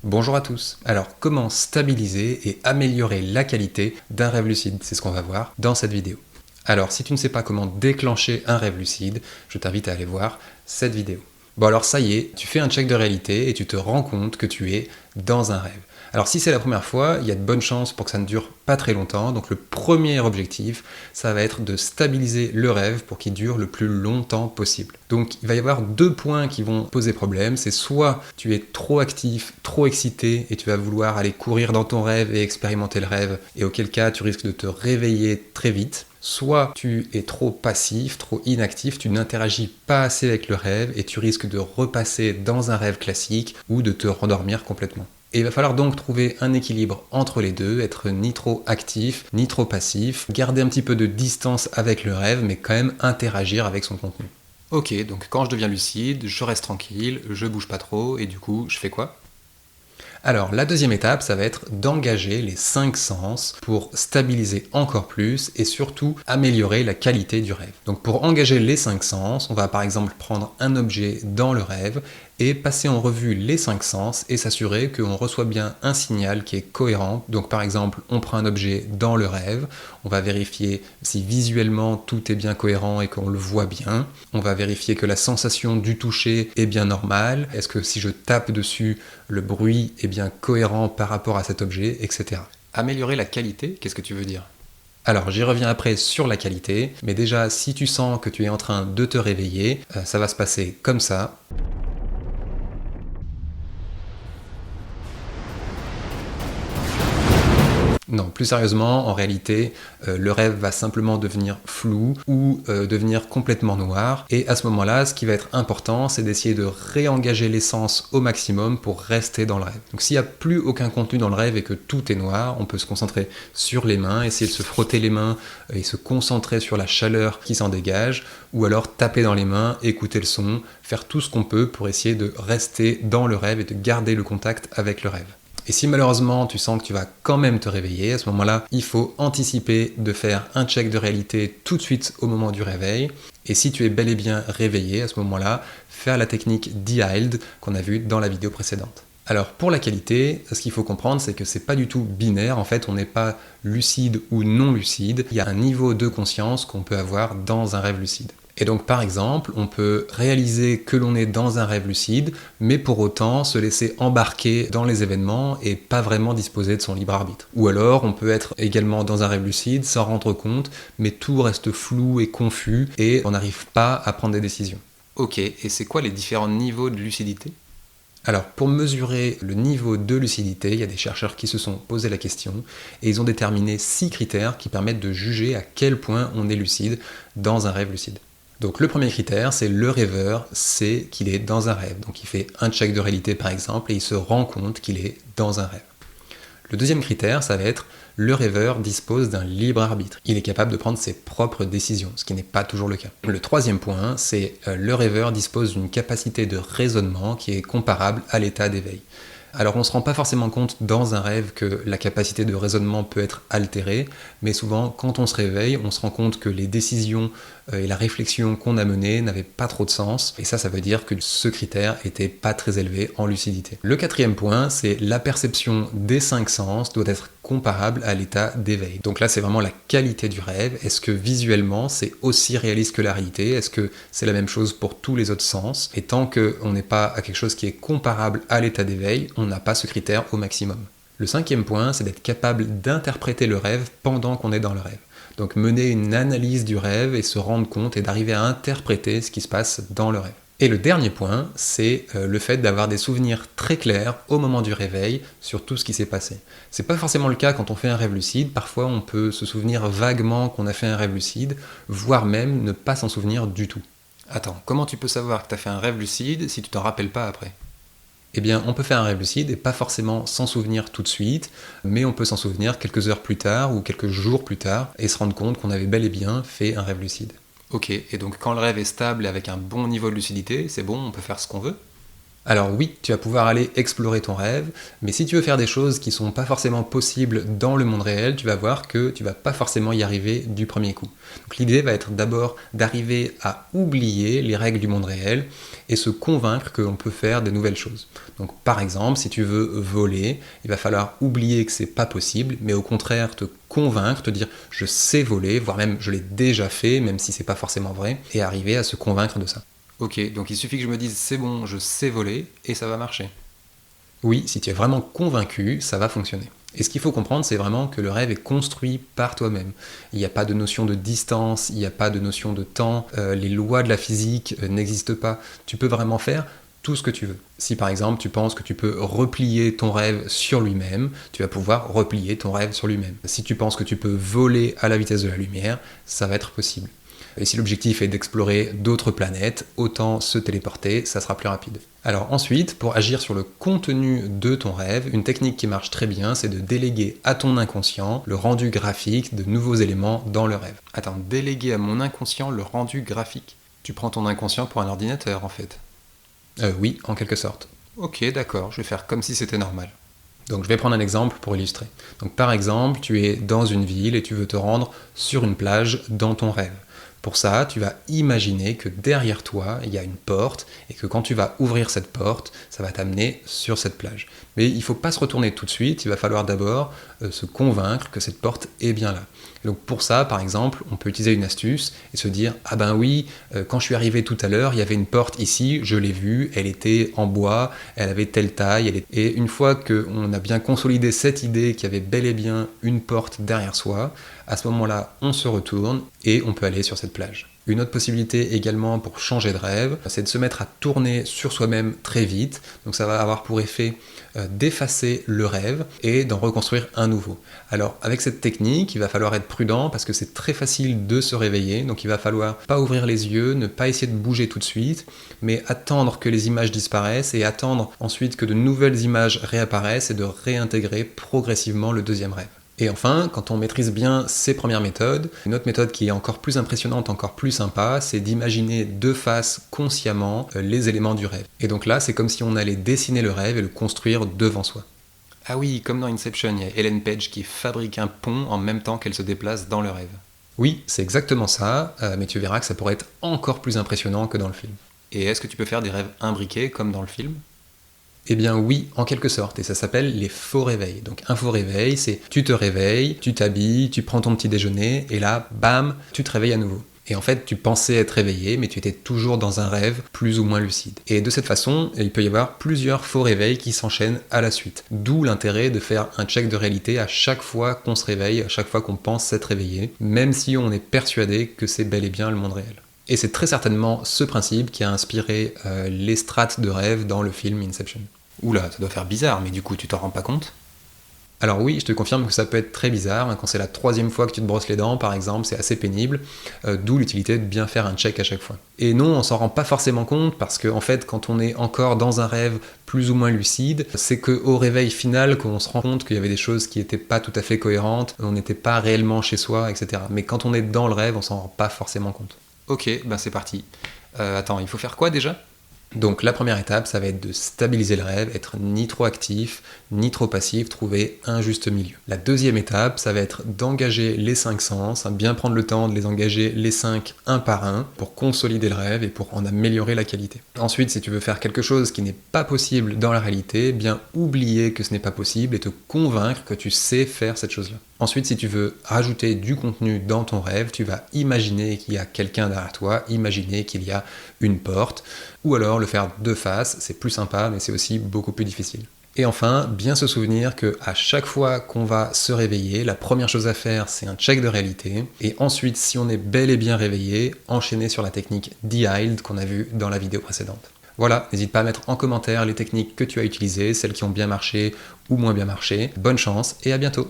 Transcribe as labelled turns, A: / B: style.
A: Bonjour à tous. Alors, comment stabiliser et améliorer la qualité d'un rêve lucide? C'est ce qu'on va voir dans cette vidéo. Alors, si tu ne sais pas comment déclencher un rêve lucide, je t'invite à aller voir cette vidéo. Bon alors ça y est, tu fais un check de réalité et tu te rends compte que tu es dans un rêve. Alors si c'est la première fois, il y a de bonnes chances pour que ça ne dure pas très longtemps. Donc le premier objectif, ça va être de stabiliser le rêve pour qu'il dure le plus longtemps possible. Donc il va y avoir deux points qui vont poser problème. C'est soit tu es trop actif, trop excité et tu vas vouloir aller courir dans ton rêve et expérimenter le rêve, et auquel cas tu risques de te réveiller très vite. Soit tu es trop passif, trop inactif, tu n'interagis pas assez avec le rêve et tu risques de repasser dans un rêve classique ou de te rendormir complètement. Et il va falloir donc trouver un équilibre entre les deux, être ni trop actif, ni trop passif, garder un petit peu de distance avec le rêve, mais quand même interagir avec son contenu. Ok, donc quand je deviens lucide, je reste tranquille, je bouge pas trop, et du coup, je fais quoi? Alors, la deuxième étape, ça va être d'engager les 5 sens pour stabiliser encore plus et surtout améliorer la qualité du rêve. Donc, pour engager les 5 sens, on va par exemple prendre un objet dans le rêve et passer en revue les 5 sens et s'assurer qu'on reçoit bien un signal qui est cohérent. Donc par exemple, on prend un objet dans le rêve, on va vérifier si visuellement tout est bien cohérent et qu'on le voit bien. On va vérifier que la sensation du toucher est bien normale. Est-ce que si je tape dessus, le bruit est bien cohérent par rapport à cet objet, etc. Améliorer la qualité, qu'est-ce que tu veux dire? Alors j'y reviens après sur la qualité, mais déjà si tu sens que tu es en train de te réveiller, ça va se passer comme ça. Non, plus sérieusement, en réalité, le rêve va simplement devenir flou ou devenir complètement noir. Et à ce moment-là, ce qui va être important, c'est d'essayer de réengager les sens au maximum pour rester dans le rêve. Donc s'il n'y a plus aucun contenu dans le rêve et que tout est noir, on peut se concentrer sur les mains, essayer de se frotter les mains et se concentrer sur la chaleur qui s'en dégage, ou alors taper dans les mains, écouter le son, faire tout ce qu'on peut pour essayer de rester dans le rêve et de garder le contact avec le rêve. Et si malheureusement tu sens que tu vas quand même te réveiller, à ce moment-là, il faut anticiper de faire un check de réalité tout de suite au moment du réveil. Et si tu es bel et bien réveillé, à ce moment-là, faire la technique d'e-Hild qu'on a vue dans la vidéo précédente. Alors pour la qualité, ce qu'il faut comprendre, c'est que c'est pas du tout binaire. En fait, on n'est pas lucide ou non lucide. Il y a un niveau de conscience qu'on peut avoir dans un rêve lucide. Et donc par exemple, on peut réaliser que l'on est dans un rêve lucide, mais pour autant se laisser embarquer dans les événements et pas vraiment disposer de son libre arbitre. Ou alors on peut être également dans un rêve lucide, s'en rendre compte, mais tout reste flou et confus et on n'arrive pas à prendre des décisions. Ok, et c'est quoi les différents niveaux de lucidité ? Alors, pour mesurer le niveau de lucidité, il y a des chercheurs qui se sont posé la question et ils ont déterminé 6 critères qui permettent de juger à quel point on est lucide dans un rêve lucide. Donc le premier critère, c'est le rêveur sait qu'il est dans un rêve. Donc il fait un check de réalité par exemple et il se rend compte qu'il est dans un rêve. Le deuxième critère, ça va être le rêveur dispose d'un libre arbitre. Il est capable de prendre ses propres décisions, ce qui n'est pas toujours le cas. Le troisième point, c'est le rêveur dispose d'une capacité de raisonnement qui est comparable à l'état d'éveil. Alors on ne se rend pas forcément compte dans un rêve que la capacité de raisonnement peut être altérée, mais souvent quand on se réveille, on se rend compte que les décisions et la réflexion qu'on a menée n'avaient pas trop de sens, et ça veut dire que ce critère était pas très élevé en lucidité. Le quatrième point, c'est la perception des 5 sens doit être comparable à l'état d'éveil. Donc là c'est vraiment la qualité du rêve. Est-ce que visuellement c'est aussi réaliste que la réalité? Est-ce que c'est la même chose pour tous les autres sens? Et tant qu'on n'est pas à quelque chose qui est comparable à l'état d'éveil, on n'a pas ce critère au maximum. Le cinquième point, c'est d'être capable d'interpréter le rêve pendant qu'on est dans le rêve. Donc mener une analyse du rêve et se rendre compte et d'arriver à interpréter ce qui se passe dans le rêve. Et le dernier point, c'est le fait d'avoir des souvenirs très clairs au moment du réveil sur tout ce qui s'est passé. C'est pas forcément le cas quand on fait un rêve lucide. Parfois, on peut se souvenir vaguement qu'on a fait un rêve lucide, voire même ne pas s'en souvenir du tout. Attends, comment tu peux savoir que tu as fait un rêve lucide si tu t'en rappelles pas après ? Eh bien, on peut faire un rêve lucide et pas forcément s'en souvenir tout de suite, mais on peut s'en souvenir quelques heures plus tard ou quelques jours plus tard et se rendre compte qu'on avait bel et bien fait un rêve lucide. Ok, et donc quand le rêve est stable et avec un bon niveau de lucidité, c'est bon, on peut faire ce qu'on veut ? Alors oui, tu vas pouvoir aller explorer ton rêve, mais si tu veux faire des choses qui sont pas forcément possibles dans le monde réel, tu vas voir que tu vas pas forcément y arriver du premier coup. Donc l'idée va être d'abord d'arriver à oublier les règles du monde réel et se convaincre qu'on peut faire des nouvelles choses. Donc par exemple, si tu veux voler, il va falloir oublier que c'est pas possible, mais au contraire te convaincre, te dire je sais voler, voire même je l'ai déjà fait, même si c'est pas forcément vrai, et arriver à se convaincre de ça. Ok, donc il suffit que je me dise c'est bon, je sais voler, et ça va marcher. Oui, si tu es vraiment convaincu, ça va fonctionner. Et ce qu'il faut comprendre, c'est vraiment que le rêve est construit par toi-même. Il n'y a pas de notion de distance, il n'y a pas de notion de temps, les lois de la physique n'existent pas. Tu peux vraiment faire tout ce que tu veux. Si par exemple tu penses que tu peux replier ton rêve sur lui-même, tu vas pouvoir replier ton rêve sur lui-même. Si tu penses que tu peux voler à la vitesse de la lumière, ça va être possible. Et si l'objectif est d'explorer d'autres planètes, autant se téléporter, ça sera plus rapide. Alors ensuite, pour agir sur le contenu de ton rêve, une technique qui marche très bien, c'est de déléguer à ton inconscient le rendu graphique de nouveaux éléments dans le rêve. Attends, déléguer à mon inconscient le rendu graphique? Tu prends ton inconscient pour un ordinateur en fait. Oui, en quelque sorte. Ok, d'accord, je vais faire comme si c'était normal. Donc je vais prendre un exemple pour illustrer. Donc par exemple, tu es dans une ville et tu veux te rendre sur une plage dans ton rêve. Pour ça, tu vas imaginer que derrière toi, il y a une porte et que quand tu vas ouvrir cette porte, ça va t'amener sur cette plage. Mais il ne faut pas se retourner tout de suite, il va falloir d'abord se convaincre que cette porte est bien là. Et donc pour ça, par exemple, on peut utiliser une astuce et se dire « Ah ben oui, quand je suis arrivé tout à l'heure, il y avait une porte ici, je l'ai vue, elle était en bois, elle avait telle taille. » Et une fois qu'on a bien consolidé cette idée qu'il y avait bel et bien une porte derrière soi, à ce moment-là, on se retourne et on peut aller sur cette plage. Une autre possibilité également pour changer de rêve, c'est de se mettre à tourner sur soi-même très vite. Donc ça va avoir pour effet d'effacer le rêve et d'en reconstruire un nouveau. Alors avec cette technique, il va falloir être prudent parce que c'est très facile de se réveiller. Donc il va falloir pas ouvrir les yeux, ne pas essayer de bouger tout de suite, mais attendre que les images disparaissent et attendre ensuite que de nouvelles images réapparaissent et de réintégrer progressivement le deuxième rêve. Et enfin, quand on maîtrise bien ces premières méthodes, une autre méthode qui est encore plus impressionnante, encore plus sympa, c'est d'imaginer de face consciemment les éléments du rêve. Et donc là, c'est comme si on allait dessiner le rêve et le construire devant soi. Ah oui, comme dans Inception, il y a Ellen Page qui fabrique un pont en même temps qu'elle se déplace dans le rêve. Oui, c'est exactement ça, mais tu verras que ça pourrait être encore plus impressionnant que dans le film. Et est-ce que tu peux faire des rêves imbriqués comme dans le film ? Eh bien oui, en quelque sorte, et ça s'appelle les faux réveils. Donc un faux réveil, c'est tu te réveilles, tu t'habilles, tu prends ton petit déjeuner, et là, bam, tu te réveilles à nouveau. Et en fait, tu pensais être réveillé, mais tu étais toujours dans un rêve plus ou moins lucide. Et de cette façon, il peut y avoir plusieurs faux réveils qui s'enchaînent à la suite. D'où l'intérêt de faire un check de réalité à chaque fois qu'on se réveille, à chaque fois qu'on pense s'être réveillé, même si on est persuadé que c'est bel et bien le monde réel. Et c'est très certainement ce principe qui a inspiré les strates de rêve dans le film Inception. Oula, ça doit faire bizarre, mais du coup, tu t'en rends pas compte ? Alors oui, je te confirme que ça peut être très bizarre. Quand c'est la 3e fois que tu te brosses les dents, par exemple, c'est assez pénible. D'où l'utilité de bien faire un check à chaque fois. Et non, on s'en rend pas forcément compte parce que, en fait, quand on est encore dans un rêve plus ou moins lucide, c'est qu'au réveil final qu'on se rend compte qu'il y avait des choses qui n'étaient pas tout à fait cohérentes, on n'était pas réellement chez soi, etc. Mais quand on est dans le rêve, on s'en rend pas forcément compte. Ok, ben c'est parti. Attends, il faut faire quoi déjà ? Donc la première étape, ça va être de stabiliser le rêve, être ni trop actif, ni trop passif, trouver un juste milieu. La deuxième étape, ça va être d'engager les 5 sens, bien prendre le temps de les engager les 5 un par un pour consolider le rêve et pour en améliorer la qualité. Ensuite, si tu veux faire quelque chose qui n'est pas possible dans la réalité, bien oublier que ce n'est pas possible et te convaincre que tu sais faire cette chose-là. Ensuite, si tu veux rajouter du contenu dans ton rêve, tu vas imaginer qu'il y a quelqu'un derrière toi, imaginer qu'il y a une porte, ou alors le faire de face, c'est plus sympa, mais c'est aussi beaucoup plus difficile. Et enfin, bien se souvenir qu'à chaque fois qu'on va se réveiller, la première chose à faire, c'est un check de réalité, et ensuite, si on est bel et bien réveillé, enchaîner sur la technique D-Hild qu'on a vue dans la vidéo précédente. Voilà, n'hésite pas à mettre en commentaire les techniques que tu as utilisées, celles qui ont bien marché ou moins bien marché. Bonne chance et à bientôt!